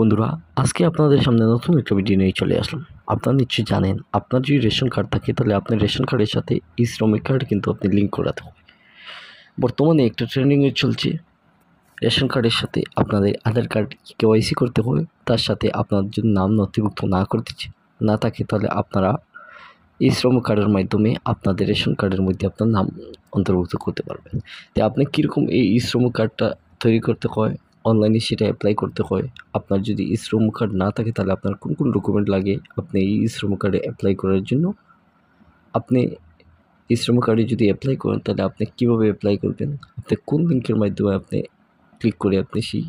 বন্ধুরা, আজকে আপনাদের সামনে নতুন একটা ভিডিও নিয়ে চলে আসলাম। আপনারা নিশ্চয়ই জানেন, আপনার যদি রেশন কার্ড থাকে তাহলে আপনার রেশন কার্ডের সাথে শ্রমিক কার্ড কিন্তু আপনি লিঙ্ক করাতে হবে। বর্তমানে একটা ট্রেন্ডিংয়ে চলছে, রেশন কার্ডের সাথে আপনাদের আধার কার্ড কেওয়াইসি করতে হবে। তার সাথে আপনার যদি নাম নথিভুক্ত না থাকে তাহলে আপনারা শ্রম কার্ডের মাধ্যমে আপনাদের রেশন কার্ডের মধ্যে আপনার নাম অন্তর্ভুক্ত করতে পারবেন। তো আপনি কীরকম এই শ্রম কার্ডটা তৈরি করতে হয়, অনলাইনে সেটা অ্যাপ্লাই করতে হয়। আপনার যদি শ্রম কার্ড না থাকে তাহলে আপনার কোন কোন ডকুমেন্ট লাগে আপনি এই শ্রম কার্ডে অ্যাপ্লাই করার জন্য। আপনি শ্রম কার্ডে যদি অ্যাপ্লাই করেন তাহলে আপনি কীভাবে অ্যাপ্লাই করবেন, আপনি কোন লিঙ্কের মাধ্যমে আপনি ক্লিক করে আপনি সেই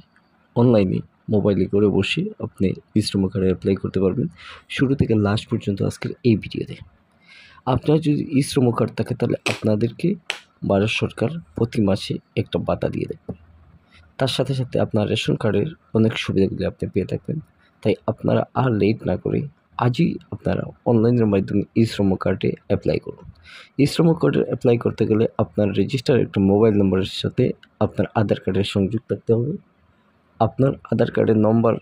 অনলাইনে মোবাইলে করে বসে আপনি শ্রম কার্ডে অ্যাপ্লাই করতে পারবেন। শুরু থেকে লাস্ট পর্যন্ত আজকের এই ভিডিওতে। আপনার যদি শ্রম কার্ড থাকে তাহলে আপনাদেরকে ভারত সরকার প্রতি মাসে একটা ভাতা দিয়ে দেবে। তার সাথে সাথে আপনার রেশন কার্ডের অনেক সুবিধাগুলি আপনি পেয়ে থাকবেন। তাই আপনারা আর লেট না করে আজই আপনারা অনলাইনের মাধ্যমে শ্রম কার্ডে অ্যাপ্লাই করুন। শ্রম কার্ডে অ্যাপ্লাই করতে গেলে আপনার রেজিস্টার একটা মোবাইল নম্বরের সাথে আপনার আধার কার্ডের সংযোগ থাকতে হবে। আপনার আধার কার্ডের নম্বর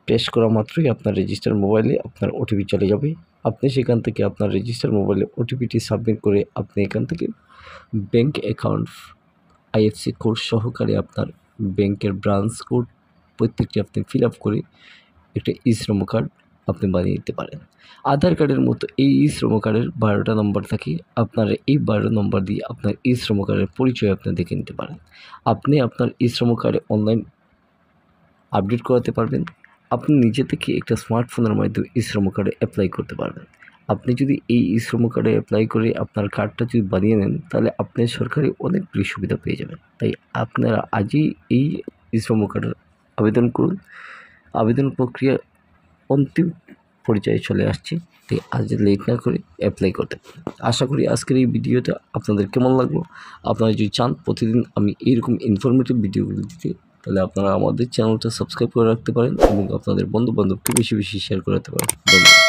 প্রেস করা মাত্রই আপনার রেজিস্টার মোবাইলে আপনার ওটিপি চলে যাবে। আপনি সেখান থেকে আপনার রেজিস্টার মোবাইলে ওটিপিটি সাবমিট করে আপনি এখান থেকে ব্যাঙ্ক অ্যাকাউন্ট আইএফসি কোড সহকারে আপনার ব্যাংকের ব্রাঞ্চ কোড প্রত্যেকটি আপনি ফিল আপ করে একটা শ্রম কার্ড আপনি বানিয়ে নিতে পারেন। আধার কার্ডের মতো এই শ্রম কার্ডের 12টা নম্বর থাকে। আপনার এই 12 নম্বর দিয়ে আপনার শ্রম কার্ডের পরিচয় আপনি দেখে নিতে পারেন। আপনি আপনার শ্রম কার্ডে অনলাইন আপডেট করাতে পারবেন। আপনি নিজে থেকে একটা স্মার্টফোনের মাধ্যমে শ্রম কার্ডে অ্যাপ্লাই করতে পারবেন। আপনি যদি এই শ্রম কার্ডে অ্যাপ্লাই করে আপনার কার্ডটা যদি বানিয়ে নেন তাহলে আপনি সরকারি অনেকগুলি সুবিধা পেয়ে যাবেন। তাই আপনারা আজই এই শ্রম কার্ডের আবেদন করুন। আবেদন প্রক্রিয়া অন্তিম পর্যায়ে চলে আসছে, তাই আজ লেট না করে অ্যাপ্লাই করতে পারেন। আশা করি আজকের এই ভিডিওটা আপনাদের কেমন লাগলো। আপনারা যদি চান প্রতিদিন আমি এইরকম ইনফরমেটিভ ভিডিওগুলো দিতে, তাহলে আপনারা আমাদের চ্যানেলটা সাবস্ক্রাইব করে রাখতে পারেন এবং আপনাদের বন্ধু বান্ধবকে বেশি বেশি শেয়ার করাতে পারেন। ধন্যবাদ।